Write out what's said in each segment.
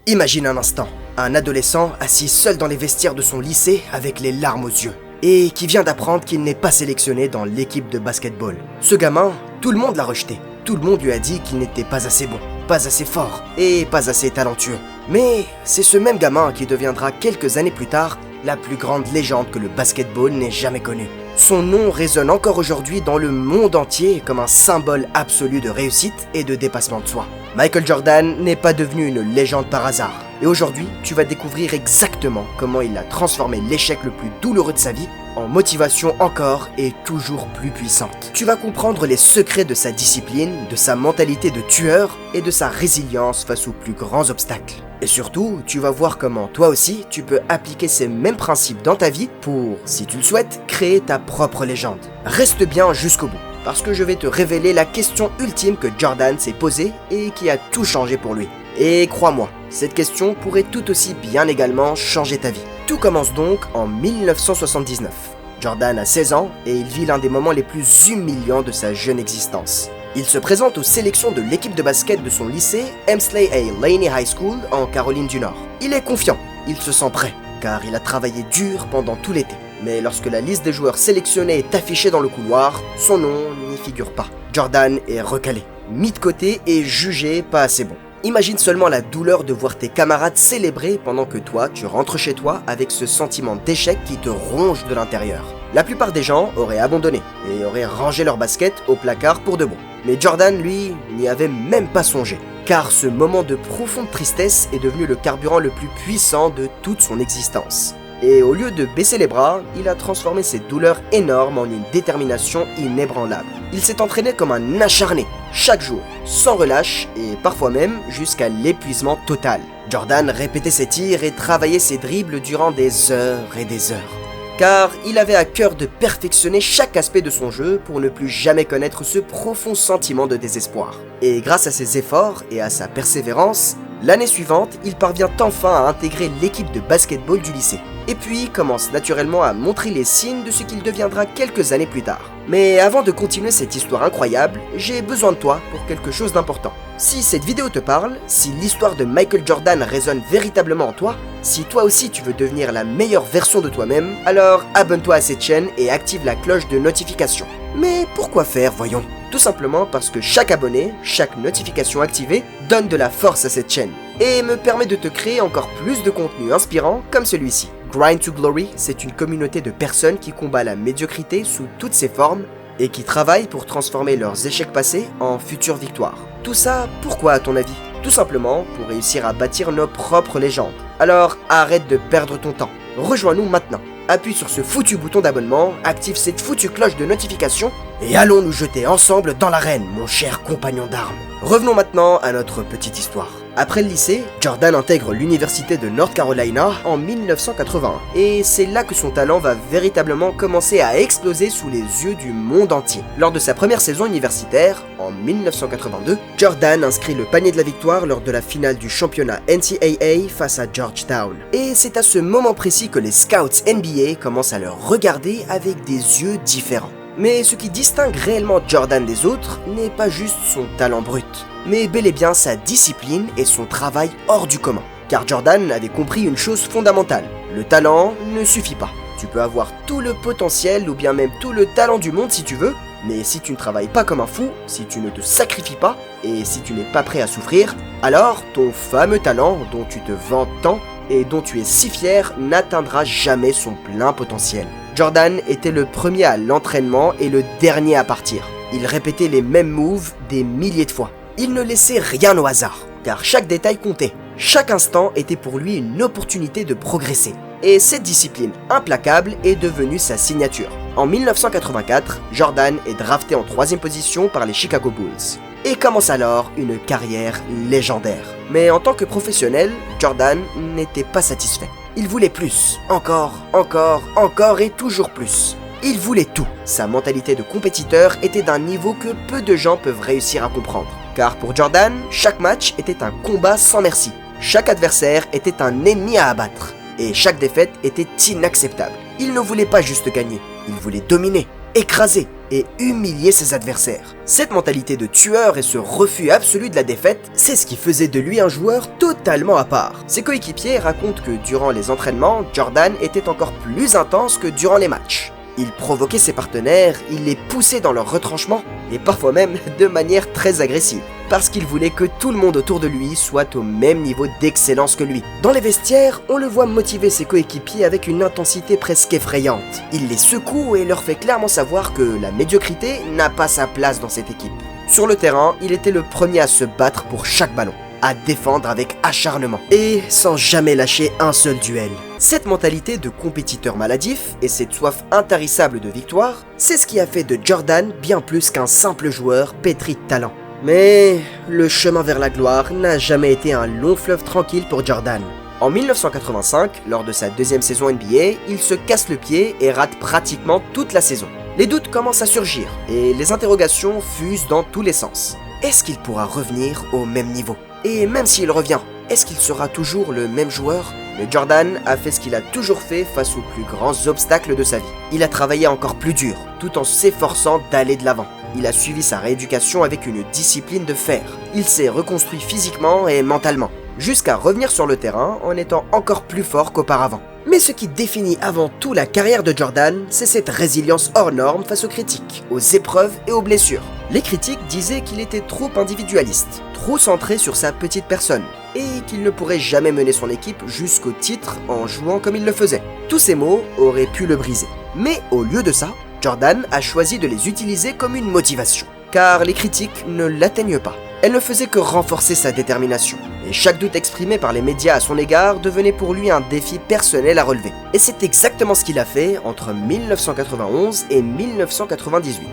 Imagine un instant, un adolescent assis seul dans les vestiaires de son lycée avec les larmes aux yeux, et qui vient d'apprendre qu'il n'est pas sélectionné dans l'équipe de basketball. Ce gamin, tout le monde l'a rejeté. Tout le monde lui a dit qu'il n'était pas assez bon, pas assez fort et pas assez talentueux. Mais c'est ce même gamin qui deviendra quelques années plus tard la plus grande légende que le basketball n'ait jamais connue. Son nom résonne encore aujourd'hui dans le monde entier comme un symbole absolu de réussite et de dépassement de soi. Michael Jordan n'est pas devenu une légende par hasard. Et aujourd'hui, tu vas découvrir exactement comment il a transformé l'échec le plus douloureux de sa vie en motivation encore et toujours plus puissante. Tu vas comprendre les secrets de sa discipline, de sa mentalité de tueur et de sa résilience face aux plus grands obstacles. Et surtout, tu vas voir comment toi aussi, tu peux appliquer ces mêmes principes dans ta vie pour, si tu le souhaites, créer ta propre légende. Reste bien jusqu'au bout, parce que je vais te révéler la question ultime que Jordan s'est posée et qui a tout changé pour lui. Et crois-moi, cette question pourrait tout aussi bien également changer ta vie. Tout commence donc en 1979. Jordan a 16 ans et il vit l'un des moments les plus humiliants de sa jeune existence. Il se présente aux sélections de l'équipe de basket de son lycée, Hemsley A. Laney High School, en Caroline du Nord. Il est confiant, il se sent prêt, car il a travaillé dur pendant tout l'été. Mais lorsque la liste des joueurs sélectionnés est affichée dans le couloir, son nom n'y figure pas. Jordan est recalé, mis de côté et jugé pas assez bon. Imagine seulement la douleur de voir tes camarades célébrer pendant que toi, tu rentres chez toi avec ce sentiment d'échec qui te ronge de l'intérieur. La plupart des gens auraient abandonné et auraient rangé leur basket au placard pour de bon. Mais Jordan, lui, n'y avait même pas songé. Car ce moment de profonde tristesse est devenu le carburant le plus puissant de toute son existence. Et au lieu de baisser les bras, il a transformé ses douleurs énormes en une détermination inébranlable. Il s'est entraîné comme un acharné, chaque jour, sans relâche et parfois même jusqu'à l'épuisement total. Jordan répétait ses tirs et travaillait ses dribbles durant des heures et des heures. Car il avait à cœur de perfectionner chaque aspect de son jeu pour ne plus jamais connaître ce profond sentiment de désespoir. Et grâce à ses efforts et à sa persévérance, l'année suivante, il parvient enfin à intégrer l'équipe de basketball du lycée. Et puis commence naturellement à montrer les signes de ce qu'il deviendra quelques années plus tard. Mais avant de continuer cette histoire incroyable, j'ai besoin de toi pour quelque chose d'important. Si cette vidéo te parle, si l'histoire de Michael Jordan résonne véritablement en toi, si toi aussi tu veux devenir la meilleure version de toi-même, alors abonne-toi à cette chaîne et active la cloche de notification. Mais pourquoi faire, voyons? Tout simplement parce que chaque abonné, chaque notification activée, donne de la force à cette chaîne et me permet de te créer encore plus de contenu inspirant comme celui-ci. Grind to Glory, c'est une communauté de personnes qui combat la médiocrité sous toutes ses formes et qui travaillent pour transformer leurs échecs passés en futures victoires. Tout ça, pourquoi à ton avis? Tout simplement pour réussir à bâtir nos propres légendes. Alors arrête de perdre ton temps, rejoins-nous maintenant. Appuie sur ce foutu bouton d'abonnement, active cette foutue cloche de notification et allons nous jeter ensemble dans l'arène, mon cher compagnon d'armes. Revenons maintenant à notre petite histoire. Après le lycée, Jordan intègre l'université de North Carolina en 1981 et c'est là que son talent va véritablement commencer à exploser sous les yeux du monde entier. Lors de sa première saison universitaire, en 1982, Jordan inscrit le panier de la victoire lors de la finale du championnat NCAA face à Georgetown. Et c'est à ce moment précis que les scouts NBA commencent à le regarder avec des yeux différents. Mais ce qui distingue réellement Jordan des autres n'est pas juste son talent brut, mais bel et bien sa discipline et son travail hors du commun. Car Jordan avait compris une chose fondamentale, le talent ne suffit pas. Tu peux avoir tout le potentiel ou bien même tout le talent du monde si tu veux, mais si tu ne travailles pas comme un fou, si tu ne te sacrifies pas et si tu n'es pas prêt à souffrir, alors ton fameux talent dont tu te vantes tant et dont tu es si fier n'atteindra jamais son plein potentiel. Jordan était le premier à l'entraînement et le dernier à partir. Il répétait les mêmes moves des milliers de fois. Il ne laissait rien au hasard, car chaque détail comptait. Chaque instant était pour lui une opportunité de progresser. Et cette discipline implacable est devenue sa signature. En 1984, Jordan est drafté en 3e position par les Chicago Bulls. Et commence alors une carrière légendaire. Mais en tant que professionnel, Jordan n'était pas satisfait. Il voulait plus, encore et toujours plus. Il voulait tout. Sa mentalité de compétiteur était d'un niveau que peu de gens peuvent réussir à comprendre. Car pour Jordan, chaque match était un combat sans merci. Chaque adversaire était un ennemi à abattre. Et chaque défaite était inacceptable. Il ne voulait pas juste gagner, il voulait dominer, écraser, et humilier ses adversaires. Cette mentalité de tueur et ce refus absolu de la défaite, c'est ce qui faisait de lui un joueur totalement à part. Ses coéquipiers racontent que durant les entraînements, Jordan était encore plus intense que durant les matchs. Il provoquait ses partenaires, il les poussait dans leur retranchement, et parfois même de manière très agressive, parce qu'il voulait que tout le monde autour de lui soit au même niveau d'excellence que lui. Dans les vestiaires, on le voit motiver ses coéquipiers avec une intensité presque effrayante. Il les secoue et leur fait clairement savoir que la médiocrité n'a pas sa place dans cette équipe. Sur le terrain, il était le premier à se battre pour chaque ballon, à défendre avec acharnement, et sans jamais lâcher un seul duel. Cette mentalité de compétiteur maladif et cette soif intarissable de victoire, c'est ce qui a fait de Jordan bien plus qu'un simple joueur pétri de talent. Mais le chemin vers la gloire n'a jamais été un long fleuve tranquille pour Jordan. En 1985, lors de sa deuxième saison NBA, il se casse le pied et rate pratiquement toute la saison. Les doutes commencent à surgir et les interrogations fusent dans tous les sens. Est-ce qu'il pourra revenir au même niveau ? Et même s'il revient, est-ce qu'il sera toujours le même joueur ? Mais Jordan a fait ce qu'il a toujours fait face aux plus grands obstacles de sa vie. Il a travaillé encore plus dur, tout en s'efforçant d'aller de l'avant. Il a suivi sa rééducation avec une discipline de fer. Il s'est reconstruit physiquement et mentalement, jusqu'à revenir sur le terrain en étant encore plus fort qu'auparavant. Mais ce qui définit avant tout la carrière de Jordan, c'est cette résilience hors norme face aux critiques, aux épreuves et aux blessures. Les critiques disaient qu'il était trop individualiste, trop centré sur sa petite personne, et qu'il ne pourrait jamais mener son équipe jusqu'au titre en jouant comme il le faisait. Tous ces mots auraient pu le briser. Mais au lieu de ça, Jordan a choisi de les utiliser comme une motivation, car les critiques ne l'atteignent pas. Elles ne faisaient que renforcer sa détermination, et chaque doute exprimé par les médias à son égard devenait pour lui un défi personnel à relever. Et c'est exactement ce qu'il a fait entre 1991 et 1998,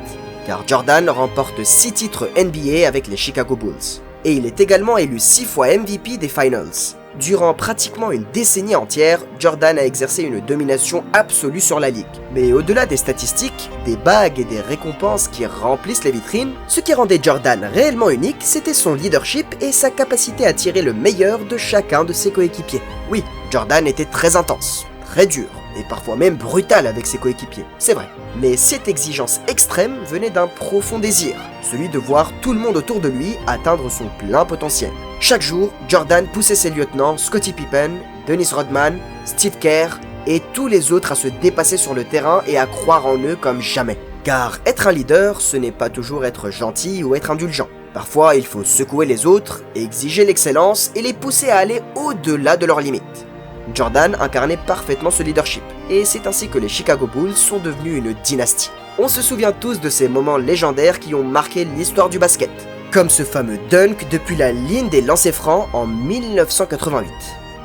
car Jordan remporte 6 titres NBA avec les Chicago Bulls. Et il est également élu 6 fois MVP des Finals. Durant pratiquement une décennie entière, Jordan a exercé une domination absolue sur la ligue. Mais au-delà des statistiques, des bagues et des récompenses qui remplissent les vitrines, ce qui rendait Jordan réellement unique, c'était son leadership et sa capacité à tirer le meilleur de chacun de ses coéquipiers. Oui, Jordan était très intense, très dur, et parfois même brutal avec ses coéquipiers, c'est vrai. Mais cette exigence extrême venait d'un profond désir, celui de voir tout le monde autour de lui atteindre son plein potentiel. Chaque jour, Jordan poussait ses lieutenants Scottie Pippen, Dennis Rodman, Steve Kerr et tous les autres à se dépasser sur le terrain et à croire en eux comme jamais. Car être un leader, ce n'est pas toujours être gentil ou être indulgent. Parfois, il faut secouer les autres, exiger l'excellence et les pousser à aller au-delà de leurs limites. Jordan incarnait parfaitement ce leadership, et c'est ainsi que les Chicago Bulls sont devenus une dynastie. On se souvient tous de ces moments légendaires qui ont marqué l'histoire du basket, comme ce fameux dunk depuis la ligne des lancers francs en 1988.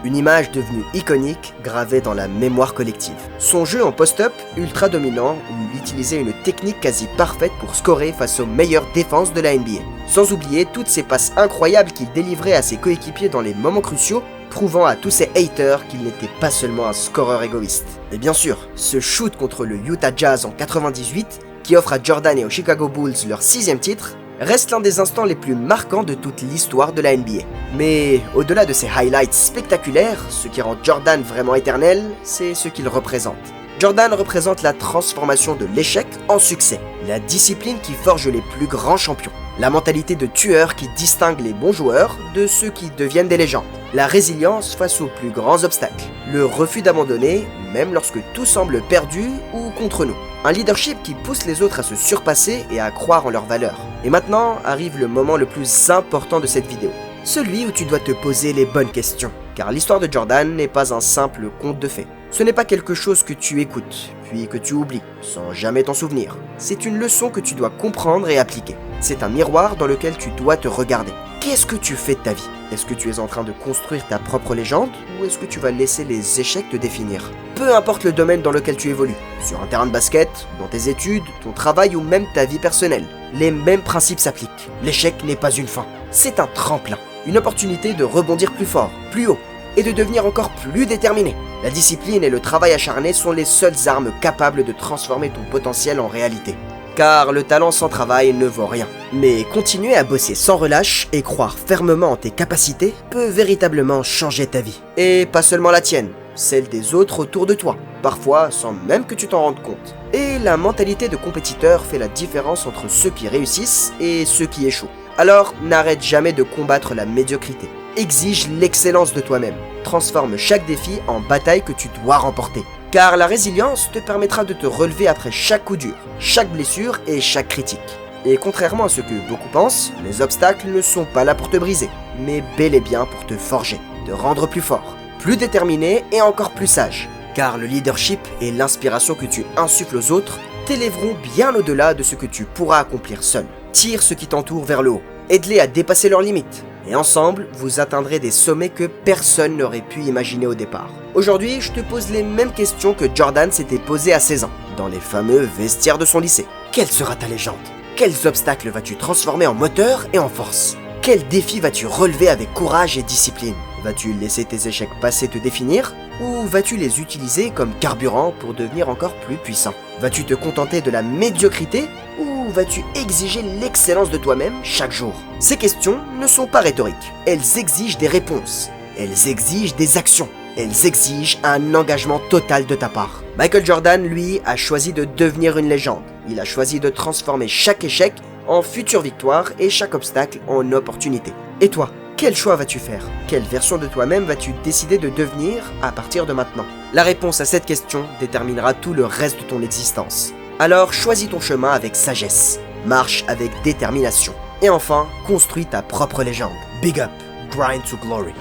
Une image devenue iconique, gravée dans la mémoire collective. Son jeu en post-up, ultra dominant, où il utilisait une technique quasi parfaite pour scorer face aux meilleures défenses de la NBA. Sans oublier toutes ces passes incroyables qu'il délivrait à ses coéquipiers dans les moments cruciaux, prouvant à tous ses haters qu'il n'était pas seulement un scoreur égoïste. Et bien sûr, ce shoot contre le Utah Jazz en 98, qui offre à Jordan et aux Chicago Bulls leur 6e titre, reste l'un des instants les plus marquants de toute l'histoire de la NBA. Mais au-delà de ces highlights spectaculaires, ce qui rend Jordan vraiment éternel, c'est ce qu'il représente. Jordan représente la transformation de l'échec en succès, la discipline qui forge les plus grands champions, la mentalité de tueur qui distingue les bons joueurs de ceux qui deviennent des légendes, la résilience face aux plus grands obstacles, le refus d'abandonner même lorsque tout semble perdu ou contre nous, un leadership qui pousse les autres à se surpasser et à croire en leurs valeurs. Et maintenant arrive le moment le plus important de cette vidéo, celui où tu dois te poser les bonnes questions, car l'histoire de Jordan n'est pas un simple conte de fées. Ce n'est pas quelque chose que tu écoutes, puis que tu oublies, sans jamais t'en souvenir. C'est une leçon que tu dois comprendre et appliquer. C'est un miroir dans lequel tu dois te regarder. Qu'est-ce que tu fais de ta vie ? Est-ce que tu es en train de construire ta propre légende, ou est-ce que tu vas laisser les échecs te définir ? Peu importe le domaine dans lequel tu évolues, sur un terrain de basket, dans tes études, ton travail ou même ta vie personnelle, les mêmes principes s'appliquent. L'échec n'est pas une fin, c'est un tremplin, une opportunité de rebondir plus fort, plus haut, et de devenir encore plus déterminé. La discipline et le travail acharné sont les seules armes capables de transformer ton potentiel en réalité. Car le talent sans travail ne vaut rien. Mais continuer à bosser sans relâche et croire fermement en tes capacités peut véritablement changer ta vie. Et pas seulement la tienne, celle des autres autour de toi, parfois sans même que tu t'en rendes compte. Et la mentalité de compétiteur fait la différence entre ceux qui réussissent et ceux qui échouent. Alors, n'arrête jamais de combattre la médiocrité. Exige l'excellence de toi-même. Transforme chaque défi en bataille que tu dois remporter. Car la résilience te permettra de te relever après chaque coup dur, chaque blessure et chaque critique. Et contrairement à ce que beaucoup pensent, les obstacles ne sont pas là pour te briser, mais bel et bien pour te forger, te rendre plus fort, plus déterminé et encore plus sage. Car le leadership et l'inspiration que tu insuffles aux autres t'élèveront bien au-delà de ce que tu pourras accomplir seul. Tire ceux qui t'entourent vers le haut, aide-les à dépasser leurs limites, et ensemble, vous atteindrez des sommets que personne n'aurait pu imaginer au départ. Aujourd'hui, je te pose les mêmes questions que Jordan s'était posées à 16 ans, dans les fameux vestiaires de son lycée. Quelle sera ta légende ? Quels obstacles vas-tu transformer en moteur et en force ? Quels défis vas-tu relever avec courage et discipline ? Vas-tu laisser tes échecs passés te définir ? Ou vas-tu les utiliser comme carburant pour devenir encore plus puissant ? Vas-tu te contenter de la médiocrité ou vas-tu exiger l'excellence de toi-même chaque jour ? Ces questions ne sont pas rhétoriques. Elles exigent des réponses. Elles exigent des actions. Elles exigent un engagement total de ta part. Michael Jordan, lui, a choisi de devenir une légende. Il a choisi de transformer chaque échec en future victoire et chaque obstacle en opportunité. Et toi ? Quel choix vas-tu faire ? Quelle version de toi-même vas-tu décider de devenir à partir de maintenant ? La réponse à cette question déterminera tout le reste de ton existence. Alors choisis ton chemin avec sagesse, marche avec détermination. Et enfin, construis ta propre légende. Big up, grind to glory.